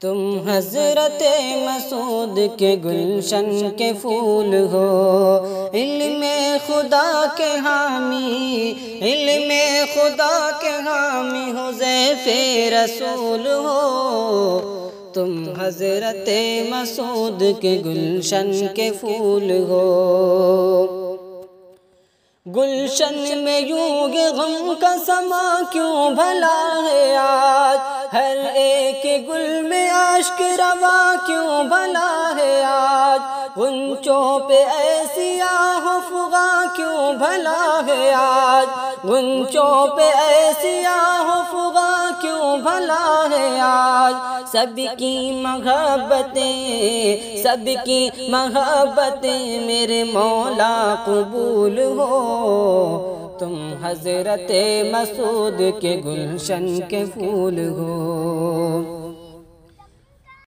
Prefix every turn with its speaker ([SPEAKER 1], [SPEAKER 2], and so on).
[SPEAKER 1] تم حضرت مسعود کے گلشن کے پھول ہو، علم خدا کے حامی، علم خدا کے حامی ہو، ضیف رسول ہو۔ تم حضرت مسعود کے گلشن کے پھول ہو۔ گلشن میں یوں غم کا سما کیوں بھلا ہے آج، ہر ایک گل میں اشک روا کیوں بھلا ہے آج، غنچوں پہ ایسی آہ و فغاں کیوں بھلا ہے آج، غنچوں پہ ایسی آہ و فغاں کیوں بھلا ہے آج۔ سب کی محبتیں، سب کی محبتیں میرے مولا قبول ہو۔ تم حضرت مسعود کے گلشن کے پھول ہو۔